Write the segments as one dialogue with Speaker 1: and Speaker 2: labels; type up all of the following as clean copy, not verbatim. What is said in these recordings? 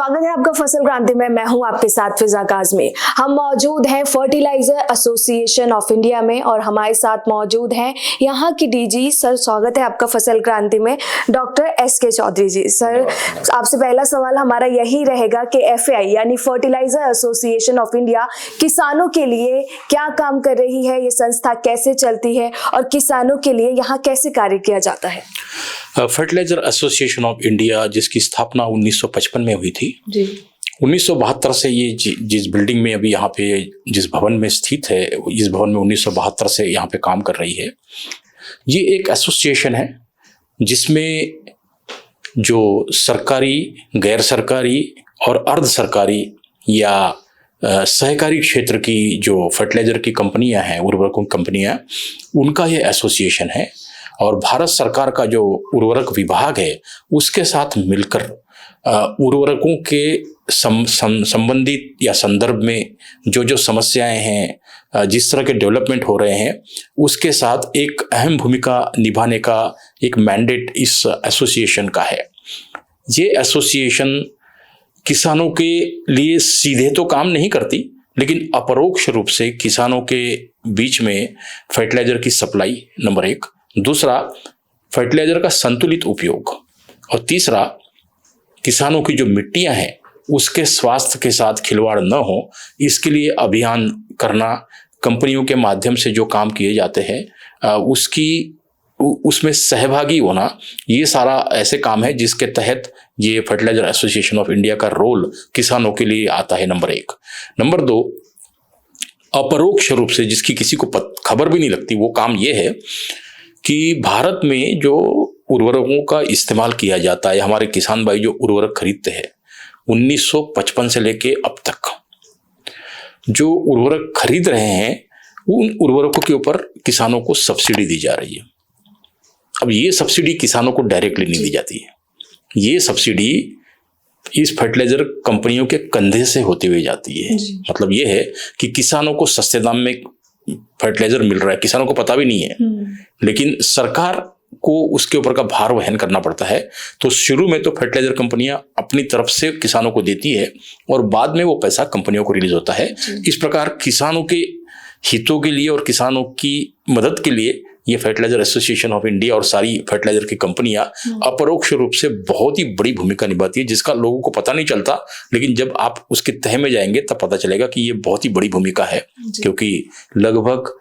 Speaker 1: स्वागत है आपका फसल क्रांति में। मैं हूं आपके साथ फिजा काज़मी। हम मौजूद हैं फर्टिलाइजर एसोसिएशन ऑफ इंडिया में और हमारे साथ मौजूद हैं यहां की डीजी। सर स्वागत है आपका फसल क्रांति में, डॉक्टर एसके चौधरी जी। सर आपसे पहला सवाल हमारा यही रहेगा कि एफएआई यानी फर्टिलाइजर एसोसिएशन ऑफ इंडिया किसानों के लिए क्या काम कर रही है, ये संस्था कैसे चलती है और किसानों के लिए यहाँ कैसे कार्य किया जाता है?
Speaker 2: फर्टिलाइजर एसोसिएशन ऑफ इंडिया जिसकी स्थापना 1955 में हुई थी जी। 1972 से ये जिस बिल्डिंग में अभी यहाँ पे जिस भवन में स्थित है, इस भवन में 1972 से यहाँ पे काम कर रही है। ये एक एसोसिएशन है जिसमें जो सरकारी, गैर सरकारी और अर्ध सरकारी या सहकारी क्षेत्र की जो फर्टिलाइजर की कंपनियां हैं, उर्वरकों की कंपनियां, उनका ये एसोसिएशन है। और भारत सरकार का जो उर्वरक विभाग है उसके साथ मिलकर उर्वरकों के संबंधित या संदर्भ में जो समस्याएं हैं, जिस तरह के डेवलपमेंट हो रहे हैं, उसके साथ एक अहम भूमिका निभाने का एक मैंडेट इस एसोसिएशन का है। ये एसोसिएशन किसानों के लिए सीधे तो काम नहीं करती, लेकिन अपरोक्ष रूप से किसानों के बीच में फर्टिलाइजर की सप्लाई नंबर 1, दूसरा फर्टिलाइजर का संतुलित उपयोग, और तीसरा किसानों की जो मिट्टियां हैं उसके स्वास्थ्य के साथ खिलवाड़ न हो, इसके लिए अभियान करना, कंपनियों के माध्यम से जो काम किए जाते हैं उसमें सहभागी होना, ये सारा ऐसे काम है जिसके तहत ये फर्टिलाइजर एसोसिएशन ऑफ इंडिया का रोल किसानों के लिए आता है नंबर 1। नंबर 2, अपरोक्ष रूप से जिसकी किसी को खबर भी नहीं लगती, वो काम ये है कि भारत में जो उर्वरकों का इस्तेमाल किया जाता है, हमारे किसान भाई जो उर्वरक खरीदते हैं, 1955 से लेके अब तक जो उर्वरक खरीद रहे हैं, उन उर्वरकों के ऊपर किसानों को सब्सिडी दी जा रही है। अब ये सब्सिडी किसानों को डायरेक्टली नहीं दी जाती है, ये सब्सिडी इस फर्टिलाइजर कंपनियों के कंधे से होते हुए जाती है। मतलब ये है कि किसानों को सस्ते दाम में फर्टिलाइजर मिल रहा है, किसानों को पता भी नहीं है, लेकिन सरकार को उसके ऊपर का भार वहन करना पड़ता है। तो शुरू में तो फर्टिलाइजर कंपनियां अपनी तरफ से किसानों को देती है और बाद में वो पैसा कंपनियों को रिलीज होता है। इस प्रकार किसानों के हितों के लिए और किसानों की मदद के लिए ये फर्टिलाइजर एसोसिएशन ऑफ इंडिया और सारी फर्टिलाइजर की कंपनियां अपरोक्ष रूप से बहुत ही बड़ी भूमिका निभाती है, जिसका लोगों को पता नहीं चलता, लेकिन जब आप उसके तह में जाएंगे तब पता चलेगा कि ये बहुत ही बड़ी भूमिका है। क्योंकि लगभग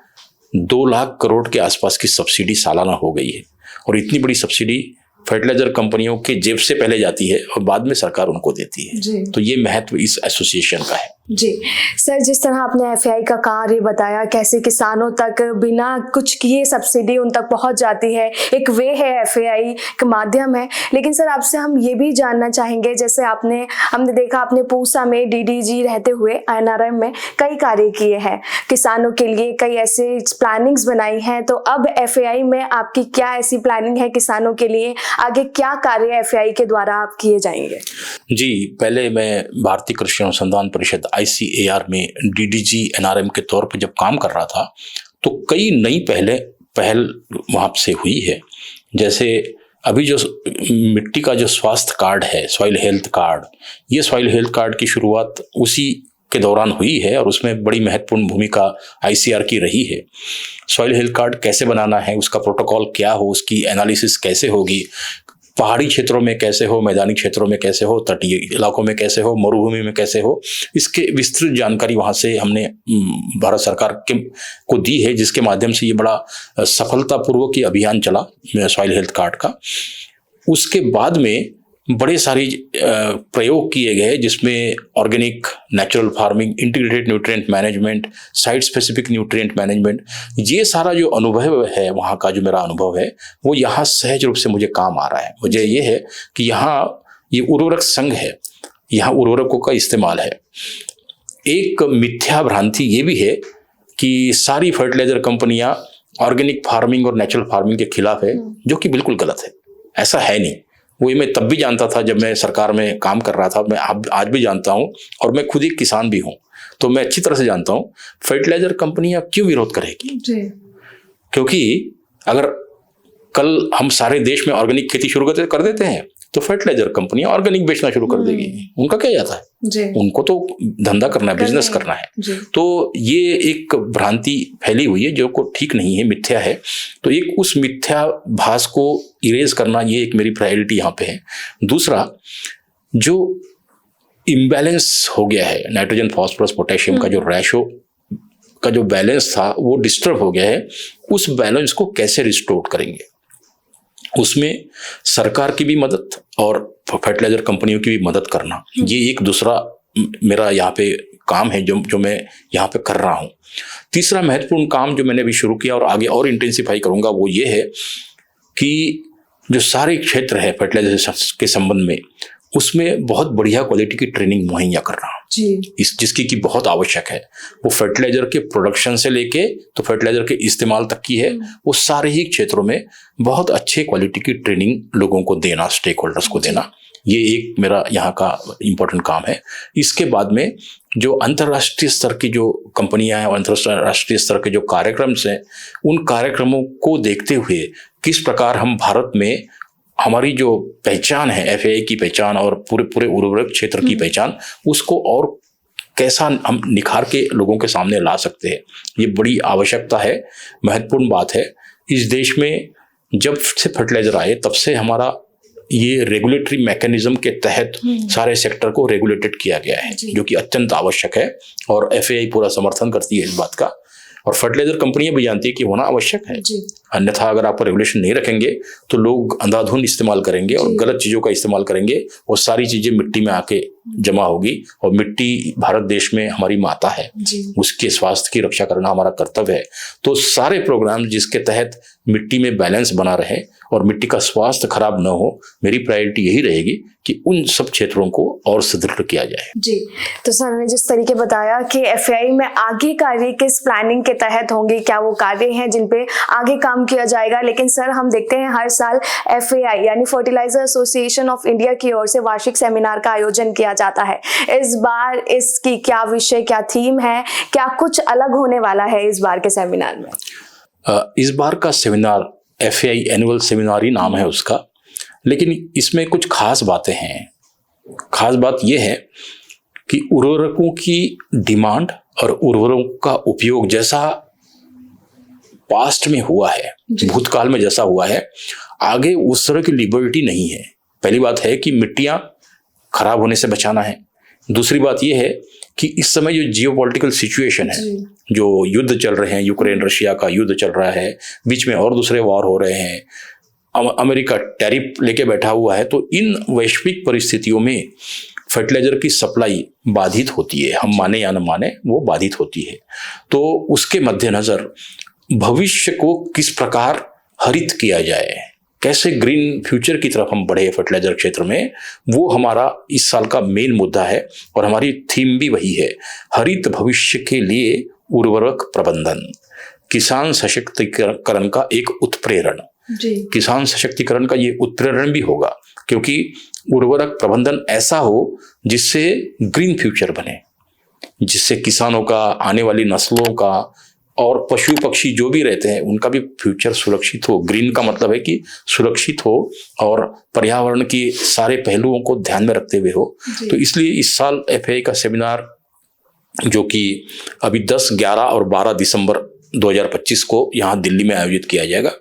Speaker 2: 2 लाख करोड़ के आसपास की सब्सिडी सालाना हो गई है, और इतनी बड़ी सब्सिडी फर्टिलाइजर कंपनियों के जेब से पहले जाती है और बाद में सरकार उनको देती है। तो ये महत्व इस एसोसिएशन का है
Speaker 1: जी। सर, जिस तरह आपने एफएआई का कार्य बताया, कैसे किसानों तक बिना कुछ किए सब्सिडी उन तक पहुंच जाती है, एक वे है एफएआई का माध्यम है। लेकिन सर आपसे हम ये भी जानना चाहेंगे, जैसे हमने देखा आपने पूसा में डीडीजी रहते हुए एनआरएम में कई कार्य किए हैं, किसानों के लिए कई ऐसे प्लानिंग्स बनाई हैं, तो अब एफएआई में आपकी क्या ऐसी प्लानिंग है किसानों के लिए? आगे क्या कार्य एफएआई के द्वारा आप किए जाएंगे?
Speaker 2: जी, पहले मैं भारतीय कृषि अनुसंधान परिषद ICAR में डीडीजी एनआरएम के तौर पर जब काम कर रहा था, तो कई नई पहल वहां से हुई है। जैसे अभी जो मिट्टी का जो स्वास्थ्य कार्ड है, सॉइल हेल्थ कार्ड, ये सॉइल हेल्थ कार्ड की शुरुआत उसी के दौरान हुई है और उसमें बड़ी महत्वपूर्ण भूमिका ICAR की रही है। सॉइल हेल्थ कार्ड कैसे बनाना है, उसका प्रोटोकॉल क्या हो, उसकी एनालिसिस कैसे होगी, पहाड़ी क्षेत्रों में कैसे हो, मैदानी क्षेत्रों में कैसे हो, तटीय इलाकों में कैसे हो, मरुभूमि में कैसे हो, इसके विस्तृत जानकारी वहाँ से हमने भारत सरकार को दी है, जिसके माध्यम से ये बड़ा सफलतापूर्वक ये अभियान चला सॉइल हेल्थ कार्ड का। उसके बाद में बड़े सारे प्रयोग किए गए, जिसमें organic, natural farming, integrated nutrient management, site specific nutrient management, ये सारा जो अनुभव है वहाँ का, जो मेरा अनुभव है, वो यहाँ सहज रूप से मुझे काम आ रहा है। मुझे ये है कि यहाँ ये उर्वरक संघ है, यहाँ उर्वरकों का इस्तेमाल है। एक मिथ्या भ्रांति ये भी है कि सारी फर्टिलाइजर कंपनियाँ ऑर्गेनिक फार्मिंग और नेचुरल फार्मिंग के खिलाफ है, जो कि बिल्कुल गलत है। ऐसा है नहीं। वो मैं तब भी जानता था जब मैं सरकार में काम कर रहा था, मैं आज भी जानता हूँ, और मैं खुद एक किसान भी हूँ, तो मैं अच्छी तरह से जानता हूँ फर्टिलाइजर कंपनियां क्यों विरोध करेगी। क्योंकि अगर कल हम सारे देश में ऑर्गेनिक खेती शुरू कर देते हैं तो फर्टिलाइजर कंपनियां ऑर्गेनिक बेचना शुरू कर देगी। उनका क्या जाता है
Speaker 1: जी।
Speaker 2: उनको तो धंधा करना है, बिजनेस करना है। तो ये एक भ्रांति फैली हुई है जो को ठीक नहीं है, मिथ्या है। तो एक उस मिथ्याभास को इरेज करना, ये एक मेरी प्रायोरिटी यहाँ पे है। दूसरा, जो इम्बैलेंस हो गया है नाइट्रोजन फास्फोरस पोटेशियम का जो रेशो का जो बैलेंस था वो डिस्टर्ब हो गया है, उस बैलेंस को कैसे रिस्टोर करेंगे, उसमें सरकार की भी मदद और फर्टिलाइजर कंपनियों की भी मदद करना, ये एक दूसरा मेरा यहाँ पे काम है जो मैं यहाँ पे कर रहा हूँ। तीसरा महत्वपूर्ण काम जो मैंने अभी शुरू किया और आगे और इंटेंसिफाई करूँगा वो ये है कि जो सारे क्षेत्र है फर्टिलाइजर के संबंध में, उसमें बहुत बढ़िया क्वालिटी की ट्रेनिंग मुहैया करना जी, जिसकी की बहुत आवश्यक है। वो फर्टिलाइजर के प्रोडक्शन से लेके तो फर्टिलाइजर के इस्तेमाल तक की है, वो सारे ही क्षेत्रों में बहुत अच्छे क्वालिटी की ट्रेनिंग लोगों को देना, स्टेक होल्डर्स को देना, ये एक मेरा यहाँ का इम्पोर्टेंट काम है। इसके बाद में जो अंतर्राष्ट्रीय स्तर की जो कंपनियां हैं और अंतर्राष्ट्रीय स्तर के जो कार्यक्रम हैं, उन कार्यक्रमों को देखते हुए किस प्रकार हम भारत में हमारी जो पहचान है, एफएआई की पहचान और पूरे उर्वरक क्षेत्र की पहचान, उसको और कैसा हम निखार के लोगों के सामने ला सकते हैं, ये बड़ी आवश्यकता है, महत्वपूर्ण बात है। इस देश में जब से फर्टिलाइजर आए तब से हमारा ये रेगुलेटरी मैकेनिज्म के तहत सारे सेक्टर को रेगुलेटेड किया गया है, जो कि अत्यंत आवश्यक है और एफएआई पूरा समर्थन करती है इस बात का। और फर्टिलाइजर कंपनियां भी जानती है कि होना आवश्यक है, अन्यथा अगर आप रेगुलेशन नहीं रखेंगे तो लोग अंधाधुंध इस्तेमाल करेंगे और गलत चीजों का इस्तेमाल करेंगे, और सारी चीजें मिट्टी में आके जमा होगी। और मिट्टी भारत देश में हमारी माता है, उसके स्वास्थ्य की रक्षा करना हमारा कर्तव्य है। तो सारे प्रोग्राम जिसके तहत मिट्टी में बैलेंस बना रहे और मिट्टी का स्वास्थ्य खराब न हो, मेरी प्रायोरिटी यही रहेगी कि उन सब क्षेत्रों को और सुदृढ़ किया जाए।
Speaker 1: जी, तो सर ने जिस तरीके बताया कि एफएआई में आगे कार्य किस प्लानिंग के तहत होंगे, क्या वो कार्य हैं जिन पे आगे काम किया जाएगा, लेकिन सर हम देखते हैं हर साल एफएआई यानी फर्टिलाइजर एसोसिएशन ऑफ इंडिया की ओर से वार्षिक सेमिनार का आयोजन किया जाता है। इस बार इसकी क्या विषय, क्या थीम है, क्या कुछ अलग होने वाला है इस बार के सेमिनार में?
Speaker 2: इस बार का सेमिनार एफएआई एनुअल सेमिनार ही नाम है उसका, लेकिन इसमें कुछ खास बातें हैं। खास बात यह है कि उर्वरकों की डिमांड और उर्वरकों का उपयोग जैसा पास्ट में हुआ है, भूतकाल में जैसा हुआ है, आगे उस तरह की लिबर्टी नहीं है। पहली बात है कि मिट्टियां खराब होने से बचाना है। दूसरी बात यह है कि इस समय जो जियोपॉलिटिकल सिचुएशन है, जो युद्ध चल रहे हैं, यूक्रेन रशिया का युद्ध चल रहा है, बीच में और दूसरे वॉर हो रहे हैं, अमेरिका टैरिफ लेके बैठा हुआ है, तो इन वैश्विक परिस्थितियों में फर्टिलाइजर की सप्लाई बाधित होती है, हम माने या न माने वो बाधित होती है। तो उसके मद्देनजर भविष्य को किस प्रकार हरित किया जाए, कैसे ग्रीन फ्यूचर की तरफ हम बढ़े फर्टिलाइजर क्षेत्र में, वो हमारा इस साल का मेन मुद्दा है और हमारी थीम भी वही है, हरित भविष्य के लिए उर्वरक प्रबंधन, किसान सशक्तिकरण का एक उत्प्रेरण। किसान सशक्तिकरण का ये उत्प्रेरण भी होगा क्योंकि उर्वरक प्रबंधन ऐसा हो जिससे ग्रीन फ्यूचर बने, जिससे किसानों का, आने वाली नस्लों का और पशु पक्षी जो भी रहते हैं उनका भी फ्यूचर सुरक्षित हो। ग्रीन का मतलब है कि सुरक्षित हो और पर्यावरण की सारे पहलुओं को ध्यान में रखते हुए हो। तो इसलिए इस साल एफएआई का सेमिनार जो कि अभी 10, 11 और 12 दिसंबर 2025 को यहाँ दिल्ली में आयोजित किया जाएगा,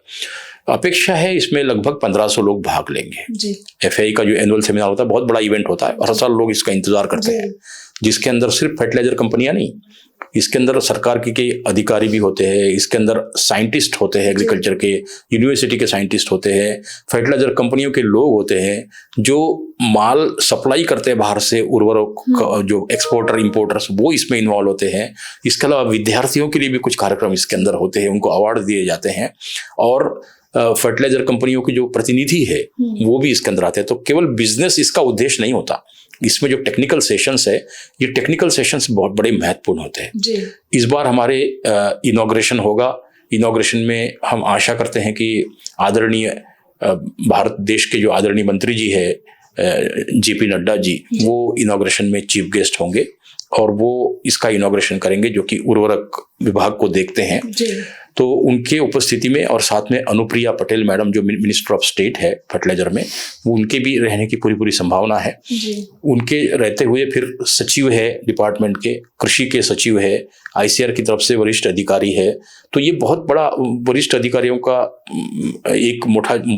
Speaker 2: अपेक्षा है इसमें लगभग 1500 लोग भाग लेंगे। एफएआई का जो एनुअल सेमिनार होता है बहुत बड़ा इवेंट होता है, हर साल लोग इसका इंतजार करते हैं, जिसके अंदर सिर्फ फर्टिलाइजर कंपनियां नहीं, इसके अंदर सरकार के अधिकारी भी होते हैं, इसके अंदर साइंटिस्ट होते हैं, एग्रीकल्चर के, यूनिवर्सिटी के साइंटिस्ट होते हैं, फर्टिलाइजर कंपनियों के लोग होते हैं जो माल सप्लाई करते हैं बाहर से, उर्वरक जो एक्सपोर्टर इंपोर्टर्स वो इसमें इन्वॉल्व होते हैं। इसके अलावा विद्यार्थियों के लिए भी कुछ कार्यक्रम इसके अंदर होते हैं, उनको अवार्ड दिए जाते हैं, और फर्टिलाइजर कंपनियों के जो प्रतिनिधि है वो भी इसके अंदर आते हैं। तो केवल बिजनेस इसका उद्देश्य नहीं होता, इसमें जो टेक्निकल सेशंस है, ये टेक्निकल सेशंस बहुत बड़े महत्वपूर्ण होते हैं। इस बार हमारे इनॉग्रेशन होगा। इनॉग्रेशन में हम आशा करते हैं कि आदरणीय भारत देश के जो आदरणीय मंत्री जी है जेपी नड्डा जी, वो इनॉग्रेशन में चीफ गेस्ट होंगे और वो इसका इनॉग्रेशन करेंगे, जो कि उर्वरक विभाग को देखते हैं। तो उनके उपस्थिति में और साथ में अनुप्रिया पटेल मैडम जो मिनिस्टर ऑफ स्टेट है फर्टिलाइजर में, वो उनके भी रहने की पूरी संभावना है उनके रहते हुए। फिर सचिव है डिपार्टमेंट के, कृषि के सचिव है, ICAR की तरफ से वरिष्ठ अधिकारी है। तो ये बहुत बड़ा वरिष्ठ अधिकारियों का एक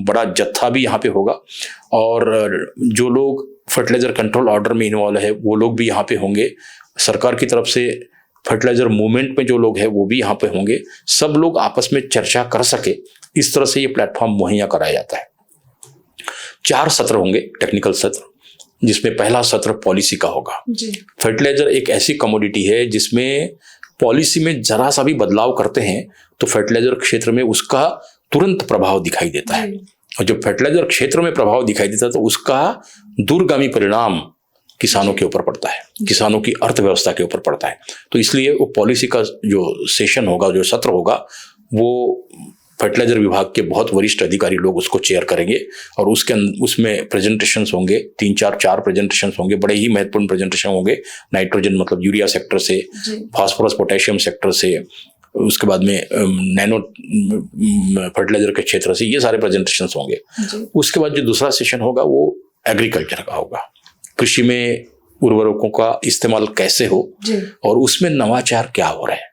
Speaker 2: बड़ा जत्था भी यहाँ पे होगा। और जो लोग फर्टिलाइजर कंट्रोल ऑर्डर में इन्वॉल्व है वो लोग भी यहाँ पे होंगे। सरकार की तरफ से फर्टिलाइजर मूवमेंट में जो लोग हैं वो भी यहाँ पे होंगे। सब लोग आपस में चर्चा कर सके, इस तरह से ये प्लेटफॉर्म मुहैया कराया जाता है। 4 सत्र होंगे टेक्निकल सत्र, जिसमें पहला सत्र पॉलिसी का होगा। फर्टिलाइजर एक ऐसी कमोडिटी है जिसमें पॉलिसी में जरा सा भी बदलाव करते हैं तो फर्टिलाइजर क्षेत्र में उसका तुरंत प्रभाव दिखाई देता है। और जब फर्टिलाइजर क्षेत्र में प्रभाव दिखाई देता है तो उसका दूरगामी परिणाम किसानों के ऊपर पड़ता है, किसानों की अर्थव्यवस्था के ऊपर पड़ता है। तो इसलिए वो पॉलिसी का जो सेशन होगा, जो सत्र होगा, वो फर्टिलाइजर विभाग के बहुत वरिष्ठ अधिकारी लोग उसको चेयर करेंगे। और उसमें प्रेजेंटेशंस होंगे, 4 प्रेजेंटेशंस होंगे, बड़े ही महत्वपूर्ण प्रेजेंटेशन होंगे। नाइट्रोजन मतलब यूरिया सेक्टर से, फास्फोरस पोटेशियम सेक्टर से, उसके बाद में नैनो फर्टिलाइजर के क्षेत्र से, ये सारे प्रेजेंटेशंस होंगे। उसके बाद जो दूसरा सेशन होगा वो एग्रीकल्चर का होगा। कृषि में उर्वरकों का इस्तेमाल कैसे हो और उसमें नवाचार क्या हो रहा है,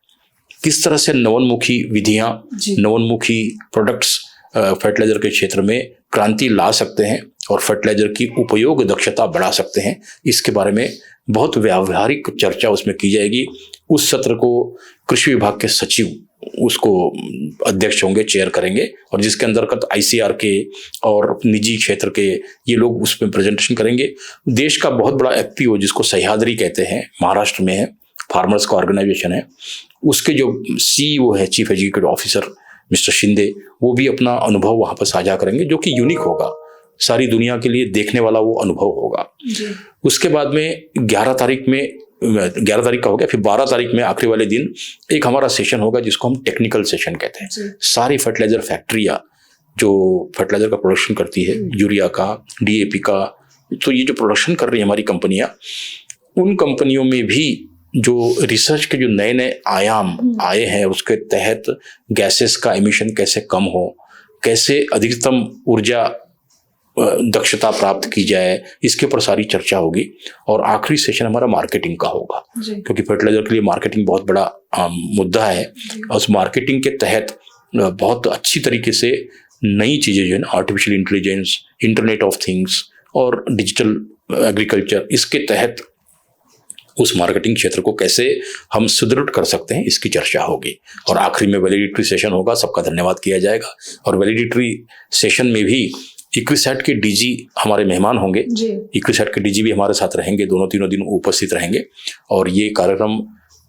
Speaker 2: किस तरह से नवोन्मुखी विधियां, नवोन्मुखी प्रोडक्ट्स फर्टिलाइजर के क्षेत्र में क्रांति ला सकते हैं और फर्टिलाइजर की उपयोग दक्षता बढ़ा सकते हैं। इसके बारे में बहुत व्यावहारिक चर्चा उसमें की जाएगी। उस सत्र को कृषि विभाग के सचिव उसको अध्यक्ष होंगे, चेयर करेंगे, और जिसके अंतर्गत ICAR के और निजी क्षेत्र के ये लोग उसमें प्रेजेंटेशन करेंगे। देश का बहुत बड़ा FPO जिसको सह्याद्री कहते हैं, महाराष्ट्र में है, फार्मर्स का ऑर्गेनाइजेशन है, उसके जो CEO है, chief executive officer mister Shinde, वो भी अपना अनुभव वहाँ पर साझा करेंगे, जो कि यूनिक होगा, सारी दुनिया के लिए देखने वाला वो अनुभव होगा। उसके बाद में 11 तारीख का हो गया। फिर 12 तारीख में आखिरी वाले दिन एक हमारा सेशन होगा जिसको हम टेक्निकल सेशन कहते हैं। सारी फर्टिलाइजर फैक्ट्रियां जो फर्टिलाइजर का प्रोडक्शन करती है, यूरिया का, DAP का, तो ये जो प्रोडक्शन कर रही है हमारी कंपनियां, उन कंपनियों में भी जो रिसर्च के जो नए आयाम आए हैं, उसके तहत गैसेस का एमिशन कैसे कम हो, कैसे अधिकतम ऊर्जा दक्षता प्राप्त की जाए, इसके ऊपर सारी चर्चा होगी। और आखिरी सेशन हमारा मार्केटिंग का होगा, क्योंकि फर्टिलाइजर के लिए मार्केटिंग बहुत बड़ा मुद्दा है। और उस मार्केटिंग के तहत बहुत अच्छी तरीके से नई चीज़ें जो है ना, artificial intelligence, internet of things और डिजिटल एग्रीकल्चर, इसके तहत उस मार्केटिंग क्षेत्र को कैसे हम सुदृढ़ कर सकते हैं, इसकी चर्चा होगी। और आखिरी में वैलिडिटरी सेशन होगा, सबका धन्यवाद किया जाएगा। और वैलिडिटरी सेशन में भी इक्विसैट के DG हमारे मेहमान होंगे। इक्विसैट के DG भी हमारे साथ रहेंगे, 2-3 दिन उपस्थित रहेंगे। और ये कार्यक्रम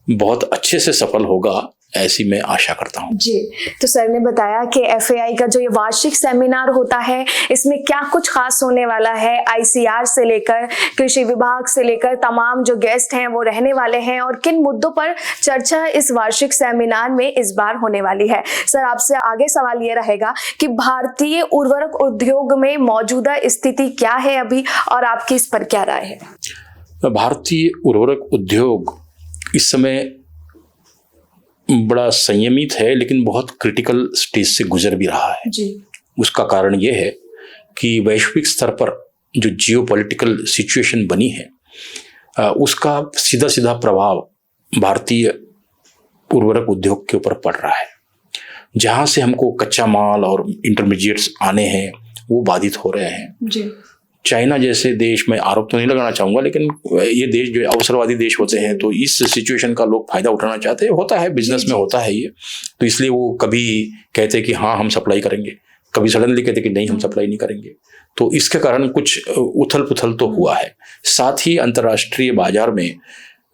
Speaker 2: बहुत अच्छे से सफल होगा, ऐसी मैं आशा करता हूँ।
Speaker 1: जी, तो सर ने बताया कि FAI का जो ये वार्षिक सेमिनार होता है, इसमें क्या कुछ खास होने वाला है। ICAR से लेकर कृषि विभाग से लेकर तमाम जो गेस्ट हैं वो रहने वाले हैं, और किन मुद्दों पर चर्चा इस वार्षिक सेमिनार में इस बार होने वाली है। सर, आपसे आगे सवाल ये रहेगा कि भारतीय उर्वरक उद्योग में मौजूदा स्थिति क्या है अभी, और आपकी इस पर क्या राय है।
Speaker 2: भारतीय उर्वरक उद्योग इस समय बड़ा संयमित है, लेकिन बहुत क्रिटिकल स्टेज से गुजर भी रहा है। उसका कारण ये है कि वैश्विक स्तर पर जो जियोपॉलिटिकल सिचुएशन बनी है, उसका सीधा सीधा प्रभाव भारतीय उर्वरक उद्योग के ऊपर पड़ रहा है। जहाँ से हमको कच्चा माल और इंटरमीडिएट्स आने हैं, वो बाधित हो रहे हैं। चाइना जैसे देश, मैं आरोप तो नहीं लगाना चाहूँगा, लेकिन ये देश जो अवसरवादी देश होते हैं, तो इस सिचुएशन का लोग फायदा उठाना चाहते हैं। होता है, बिजनेस में होता है ये। तो इसलिए वो कभी कहते हैं कि हाँ हम सप्लाई करेंगे, कभी सडनली कहते हैं कि नहीं हम सप्लाई नहीं करेंगे। तो इसके कारण कुछ उथल पुथल तो हुआ है। साथ ही अंतर्राष्ट्रीय बाजार में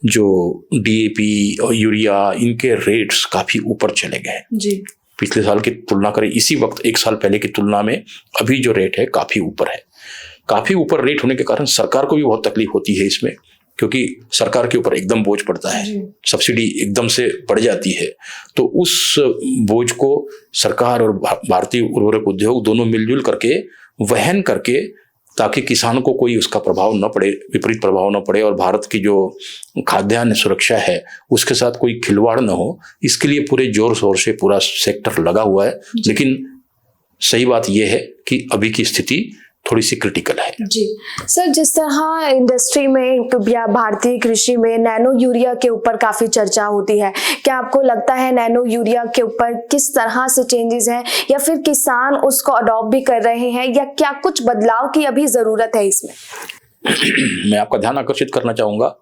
Speaker 2: जो DAP और यूरिया, इनके रेट्स काफ़ी ऊपर चले गए। पिछले साल की तुलना करें, इसी वक्त 1 साल पहले की तुलना में अभी जो रेट है काफ़ी ऊपर है। काफ़ी ऊपर रेट होने के कारण सरकार को भी बहुत तकलीफ होती है इसमें, क्योंकि सरकार के ऊपर एकदम बोझ पड़ता है, सब्सिडी एकदम से बढ़ जाती है। तो उस बोझ को सरकार और भारतीय उर्वरक उद्योग दोनों मिलजुल करके वहन करके ताकि किसान को कोई उसका प्रभाव न पड़े, विपरीत प्रभाव न पड़े, और भारत की जो खाद्यान्न सुरक्षा है उसके साथ कोई खिलवाड़ न हो। इसके लिए पूरे जोर शोर से पूरा सेक्टर लगा हुआ है। लेकिन सही बात यह है कि अभी की स्थिति थोड़ी सी क्रिटिकल है।
Speaker 1: जी सर, जिस तरह इंडस्ट्री में या भारतीय कृषि में नैनो यूरिया के ऊपर काफी चर्चा होती है, क्या आपको लगता है नैनो यूरिया के ऊपर किस तरह से चेंजेस हैं, या फिर किसान उसको अडॉप्ट भी कर रहे हैं, या क्या कुछ बदलाव की अभी जरूरत है इसमें?
Speaker 2: मैं आपका ध्यान आकर्षित करना चाहूंगा,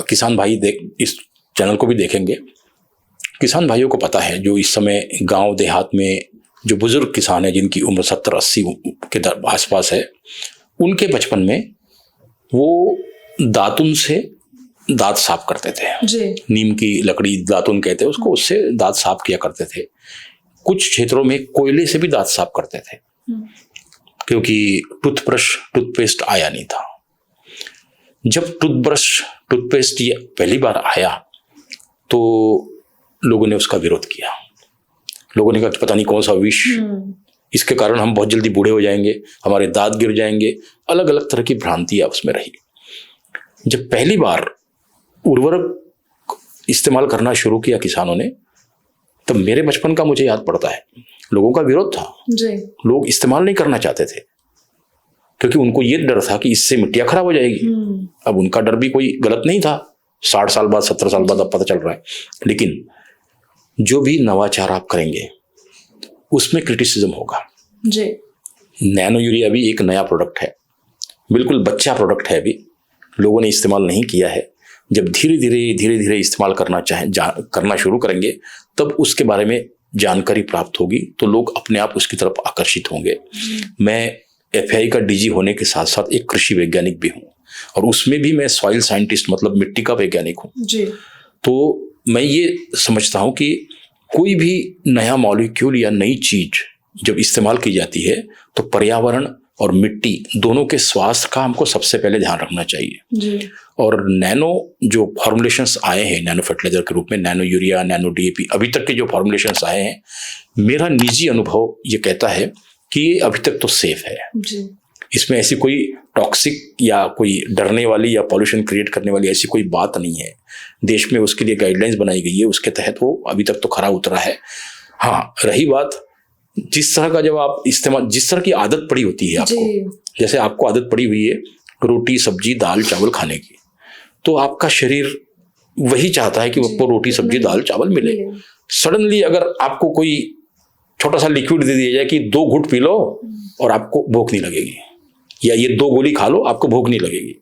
Speaker 2: किसान भाई इस चैनल को भी देखेंगे। किसान भाइयों को पता है, जो इस समय गांव देहात में जो बुजुर्ग किसान है जिनकी उम्र 70-80 के आसपास है, उनके बचपन में वो दातुन से दांत साफ करते थे
Speaker 1: जी।
Speaker 2: नीम की लकड़ी दातुन कहते हैं उसको, उससे दांत साफ किया करते थे। कुछ क्षेत्रों में कोयले से भी दांत साफ करते थे, क्योंकि टूथब्रश टूथपेस्ट आया नहीं था। जब टूथपेस्ट ये पहली बार आया तो लोगों ने उसका विरोध किया। लोगों ने कहा पता नहीं कौन सा विष, इसके कारण हम बहुत जल्दी बूढ़े हो जाएंगे, हमारे दांत गिर जाएंगे, अलग अलग तरह की भ्रांतियां उसमें रही। जब पहली बार उर्वरक इस्तेमाल करना शुरू किया किसानों ने, तब मेरे बचपन का मुझे याद पड़ता है, लोगों का विरोध था जी। लोग इस्तेमाल नहीं करना चाहते थे, क्योंकि उनको ये डर था कि इससे मिट्टियां खराब हो जाएगी। अब उनका डर भी कोई गलत नहीं था, 60 साल बाद 70 साल बाद अब पता चल रहा है। लेकिन जो भी नवाचार आप करेंगे उसमें क्रिटिसिज्म होगा जी। नैनो यूरिया भी एक नया प्रोडक्ट है, बिल्कुल बच्चा प्रोडक्ट है, अभी लोगों ने इस्तेमाल नहीं किया है। जब धीरे धीरे इस्तेमाल करना शुरू करेंगे, तब उसके बारे में जानकारी प्राप्त होगी तो लोग अपने आप उसकी तरफ आकर्षित होंगे। मैं एफएआई का डीजी होने के साथ साथ एक कृषि वैज्ञानिक भी हूँ, और उसमें भी मैं सॉइल साइंटिस्ट मतलब मिट्टी का वैज्ञानिक हूँ जी। तो मैं ये समझता हूँ कि कोई भी नया मॉलिक्यूल या नई चीज जब इस्तेमाल की जाती है तो पर्यावरण और मिट्टी दोनों के स्वास्थ्य का हमको सबसे पहले ध्यान रखना चाहिए जी। और नैनो जो फॉर्मुलेशंस आए हैं नैनो फर्टिलाइजर के रूप में, नैनो यूरिया, नैनो डीएपी, अभी तक के जो फॉर्मुलेशंस आए हैं, मेरा निजी अनुभव ये कहता है कि ये अभी तक तो सेफ है जी। इसमें ऐसी कोई टॉक्सिक या कोई डरने वाली या पॉल्यूशन क्रिएट करने वाली ऐसी कोई बात नहीं है। देश में उसके लिए गाइडलाइंस बनाई गई है, उसके तहत वो अभी तक तो खरा उतरा है। हाँ, रही बात जिस तरह का जब आप इस्तेमाल, जिस तरह की आदत पड़ी होती है आपको, जैसे आपको आदत पड़ी हुई है रोटी सब्जी दाल चावल खाने की, तो आपका शरीर वही चाहता है कि आपको रोटी सब्जी दाल चावल मिले। सडनली अगर आपको कोई छोटा सा लिक्विड दे दिया जाए कि 2 घूंट पी लो और आपको भूख नहीं लगेगी, या ये 2 गोली खा लो आपको भूख नहीं लगेगी,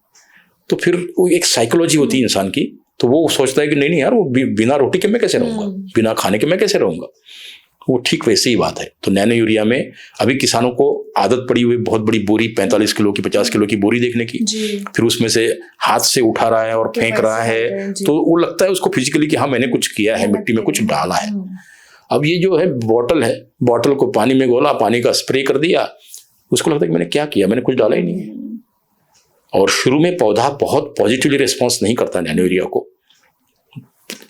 Speaker 2: तो फिर वो एक साइकोलॉजी होती है इंसान की, तो वो सोचता है कि नहीं यार, वो बिना रोटी के मैं कैसे रहूंगा, बिना खाने के मैं कैसे रहूंगा। वो ठीक वैसे ही बात है। तो नैनो यूरिया में अभी किसानों को आदत पड़ी हुई बहुत बड़ी बोरी 45 किलो की 50 किलो की बोरी देखने की, फिर उसमें से हाथ से उठा रहा है और फेंक रहा है, तो वो लगता है उसको फिजिकली कि हाँ मैंने कुछ किया है, मिट्टी में कुछ डाला है। अब ये जो है बॉटल है, बॉटल को पानी में घोला, पानी का स्प्रे कर दिया, उसको लगता है कि मैंने क्या किया, मैंने कुछ डाला ही नहीं है। और शुरू में पौधा बहुत पॉजिटिवली रिस्पॉन्स नहीं करता नैनो यूरिया को,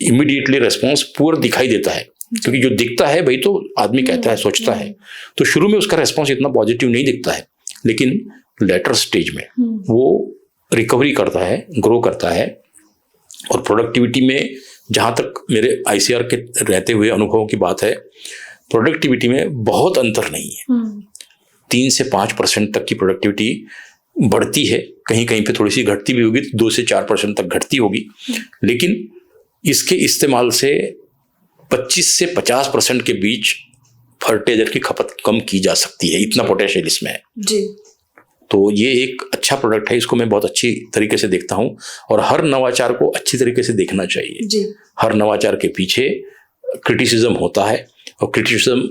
Speaker 2: इमीडिएटली रिस्पॉन्स पुअर दिखाई देता है, क्योंकि जो दिखता है भाई तो आदमी कहता है, सोचता है, तो शुरू में उसका रिस्पॉन्स इतना पॉजिटिव नहीं दिखता है, लेकिन लेटर स्टेज में वो रिकवरी करता है, ग्रो करता है। और प्रोडक्टिविटी में जहाँ तक मेरे आईसीआर के रहते हुए अनुभवों की बात है, प्रोडक्टिविटी में बहुत अंतर नहीं है। 3 से 5% तक की प्रोडक्टिविटी बढ़ती है, कहीं कहीं पे थोड़ी सी घटती भी होगी, 2 से 4% तक घटती होगी, लेकिन इसके इस्तेमाल से 25 से 50% के बीच फर्टिलाइजर की खपत कम की जा सकती है, इतना पोटेंशियल इसमें है जी। तो ये एक अच्छा प्रोडक्ट है, इसको मैं बहुत अच्छी तरीके से देखता हूँ, और हर नवाचार को अच्छी तरीके से देखना चाहिए जी। हर नवाचार के पीछे क्रिटिसिज्म होता है, और क्रिटिसिज्म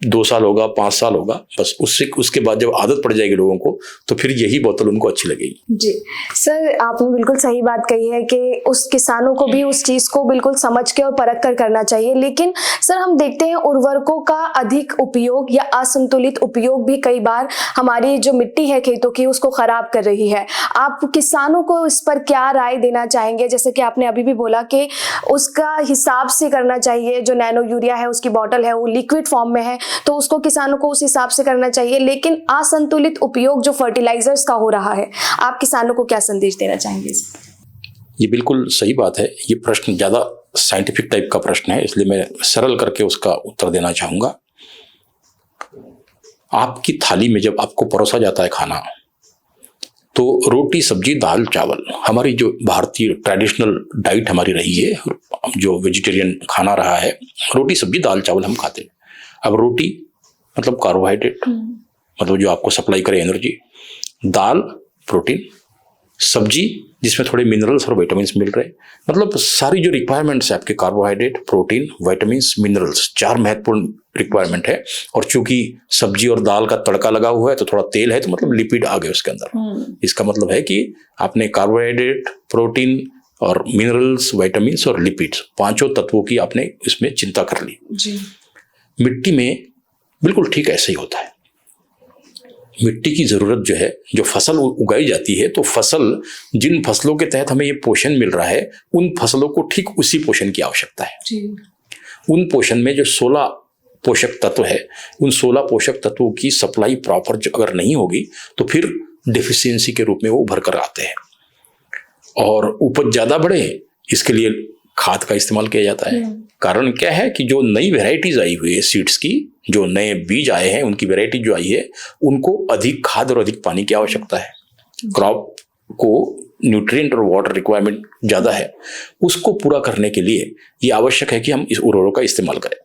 Speaker 2: 2 साल होगा, 5 साल होगा, बस उसके बाद जब आदत पड़ जाएगी लोगों को, तो फिर यही बोतल उनको अच्छी लगेगी
Speaker 1: जी। सर, आपने बिल्कुल सही बात कही है कि उस किसानों को भी उस चीज को बिल्कुल समझ के और परख कर करना चाहिए, लेकिन सर हम देखते हैं उर्वरकों का अधिक उपयोग या असंतुलित उपयोग भी कई बार हमारी जो मिट्टी है खेतों की उसको खराब कर रही है। आप किसानों को इस पर क्या राय देना चाहेंगे? जैसे कि आपने अभी भी बोला कि उसका हिसाब से करना चाहिए, जो नैनो यूरिया है उसकी बॉटल है वो लिक्विड फॉर्म में है, तो उसको किसानों को उस हिसाब से करना चाहिए, लेकिन असंतुलित उपयोग जो फर्टिलाइजर्स का हो रहा है, आप किसानों को क्या संदेश देना चाहेंगे इस पर?
Speaker 2: ये बिल्कुल सही बात है। ये प्रश्न ज़्यादा साइंटिफिक टाइप का प्रश्न है, इसलिए मैं सरल करके उसका उत्तर देना चाहूँगा। आपकी थाली में जब आपको परोसा जाता है खाना, तो रोटी, सब्जी, दाल, चावल, हमारी जो भारतीय ट्रेडिशनल डाइट हमारी रही है, जो वेजिटेरियन खाना रहा है, रोटी, सब्जी, दाल, चावल हम खाते हैं। अब रोटी मतलब कार्बोहाइड्रेट, मतलब जो आपको सप्लाई करे एनर्जी, दाल प्रोटीन, सब्जी जिसमें थोड़े मिनरल्स और विटामिन्स मिल रहे, मतलब सारी जो रिक्वायरमेंट्स है आपके कार्बोहाइड्रेट, प्रोटीन, विटामिन्स, मिनरल्स, 4 महत्वपूर्ण रिक्वायरमेंट है। और चूंकि सब्जी और दाल का तड़का लगा हुआ है तो थोड़ा तेल है, तो मतलब लिपिड आ गए उसके अंदर। इसका मतलब है कि आपने कार्बोहाइड्रेट, प्रोटीन और मिनरल्स, विटामिन्स और लिपिड्स, 5 तत्वों की आपने इसमें चिंता कर ली
Speaker 1: जी।
Speaker 2: मिट्टी में बिल्कुल ठीक ऐसे ही होता है। मिट्टी की ज़रूरत जो है, जो फसल उगाई जाती है, तो फसल, जिन फसलों के तहत हमें ये पोषण मिल रहा है, उन फसलों को ठीक उसी पोषण की आवश्यकता है
Speaker 1: जी।
Speaker 2: उन पोषण में जो 16 पोषक तत्व है, उन 16 पोषक तत्वों की सप्लाई प्रॉपर अगर नहीं होगी तो फिर डेफिशिएंसी के रूप में वो उभर कर आते हैं और उपज ज़्यादा बढ़े, इसके लिए खाद का इस्तेमाल किया जाता है। कारण क्या है कि जो नई वैरायटीज आई हुई है सीड्स की, जो नए बीज आए हैं, उनकी वैरायटी जो आई है, उनको अधिक खाद और अधिक पानी की आवश्यकता है। क्रॉप को न्यूट्रिएंट और वाटर रिक्वायरमेंट ज़्यादा है, उसको पूरा करने के लिए ये आवश्यक है कि हम इस उर्वरकों का इस्तेमाल करें।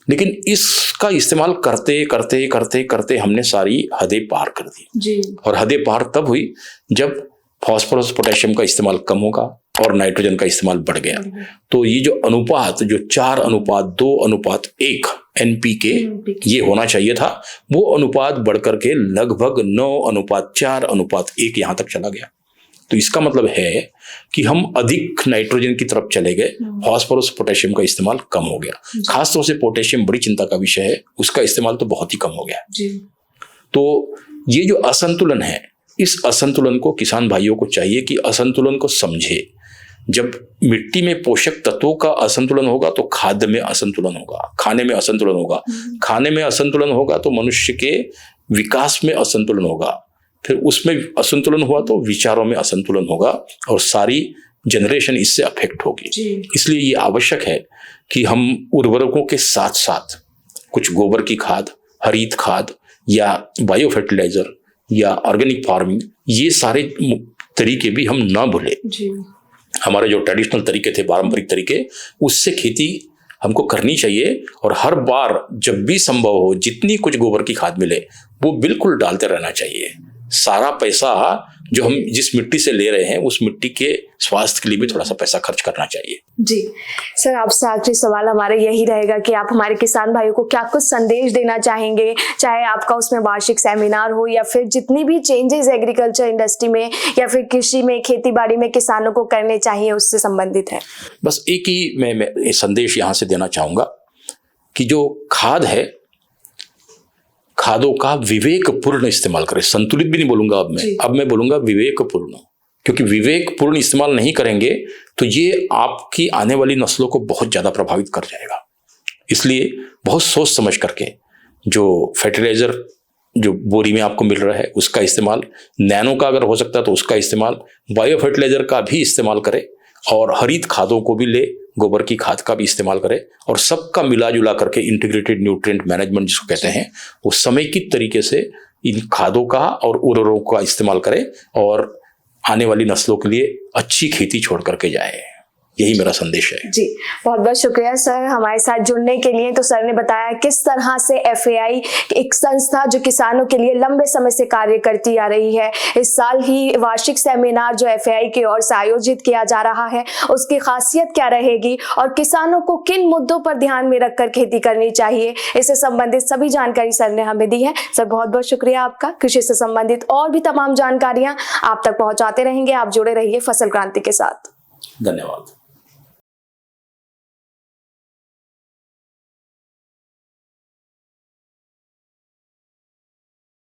Speaker 2: लेकिन इसका इस्तेमाल करते करते करते करते हमने सारी हदें पार कर दी
Speaker 1: जी।
Speaker 2: और हदें पार तब हुई जब फास्फोरस, पोटेशियम का इस्तेमाल कम होगा और नाइट्रोजन का इस्तेमाल बढ़ गया। तो ये जो अनुपात, जो 4:2:1 NPK ये होना चाहिए था, वो अनुपात बढ़कर के लगभग 9:4:1 यहाँ तक चला गया। तो इसका मतलब है कि हम अधिक नाइट्रोजन की तरफ चले गए, फास्फोरस, पोटेशियम का इस्तेमाल कम हो गया। खासतौर से पोटेशियम बड़ी चिंता का विषय है, उसका इस्तेमाल तो बहुत ही कम हो गया
Speaker 1: जी।
Speaker 2: तो ये जो असंतुलन है, इस असंतुलन को किसान भाइयों को चाहिए कि असंतुलन को समझे। जब मिट्टी में पोषक तत्वों का असंतुलन होगा तो खाद्य में असंतुलन होगा, खाने में असंतुलन होगा, खाने में असंतुलन होगा तो मनुष्य के विकास में असंतुलन होगा, फिर उसमें असंतुलन हुआ तो विचारों में असंतुलन होगा और सारी जनरेशन इससे अफेक्ट होगी। इसलिए ये आवश्यक है कि हम उर्वरकों के साथ साथ कुछ गोबर की खाद, हरित खाद या बायो फर्टिलाइजर या ऑर्गेनिक फार्मिंग, ये सारे तरीके भी हम ना भूलें। हमारे जो ट्रेडिशनल तरीके थे, पारंपरिक तरीके, उससे खेती हमको करनी चाहिए और हर बार जब भी संभव हो, जितनी कुछ गोबर की खाद मिले वो बिल्कुल डालते रहना चाहिए। सारा पैसा जो हम जिस मिट्टी से ले रहे हैं, उस मिट्टी के स्वास्थ्य के लिए भी थोड़ा सा पैसा खर्च करना चाहिए।
Speaker 1: जी सर, आपसे आखिरी सवाल हमारा यही रहेगा कि आप हमारे किसान भाइयों को क्या कुछ संदेश देना चाहेंगे, चाहे आपका उसमें वार्षिक सेमिनार हो या फिर जितनी भी चेंजेस एग्रीकल्चर इंडस्ट्री में या फिर कृषि में, खेती बाड़ी में किसानों को करने चाहिए, उससे संबंधित है।
Speaker 2: बस एक ही मैं संदेश यहाँ से देना चाहूँगा कि जो खाद है, खादों का विवेकपूर्ण इस्तेमाल करें। संतुलित भी नहीं बोलूंगा अब मैं बोलूंगा विवेकपूर्ण, क्योंकि विवेकपूर्ण इस्तेमाल नहीं करेंगे तो ये आपकी आने वाली नस्लों को बहुत ज़्यादा प्रभावित कर जाएगा। इसलिए बहुत सोच समझ करके जो फर्टिलाइजर जो बोरी में आपको मिल रहा है उसका इस्तेमाल, नैनो का अगर हो सकता है तो उसका इस्तेमाल, बायो फर्टिलाइजर का भी इस्तेमाल करें और हरित खादों को भी ले, गोबर की खाद का भी इस्तेमाल करें और सबका मिला जुला करके इंटीग्रेटेड न्यूट्रिएंट मैनेजमेंट जिसको कहते हैं, वो समेकित तरीके से इन खादों का और उर्वरकों का इस्तेमाल करें और आने वाली नस्लों के लिए अच्छी खेती छोड़ करके जाए। यही मेरा संदेश है। जी
Speaker 1: बहुत बहुत शुक्रिया सर हमारे साथ जुड़ने के लिए। तो सर ने बताया किस तरह से FAI एक संस्था जो किसानों के लिए लंबे समय से कार्य करती आ रही है, इस साल ही वार्षिक सेमिनार जो FAI की ओर से आयोजित किया जा रहा है उसकी खासियत क्या रहेगी और किसानों को किन मुद्दों पर ध्यान में रखकर खेती करनी चाहिए, इससे संबंधित सभी जानकारी सर ने हमें दी है। सर बहुत बहुत शुक्रिया आपका। कृषि से संबंधित और भी तमाम जानकारियां आप तक पहुंचाते रहेंगे। आप जुड़े रहिए फसल क्रांति के साथ।
Speaker 2: धन्यवाद।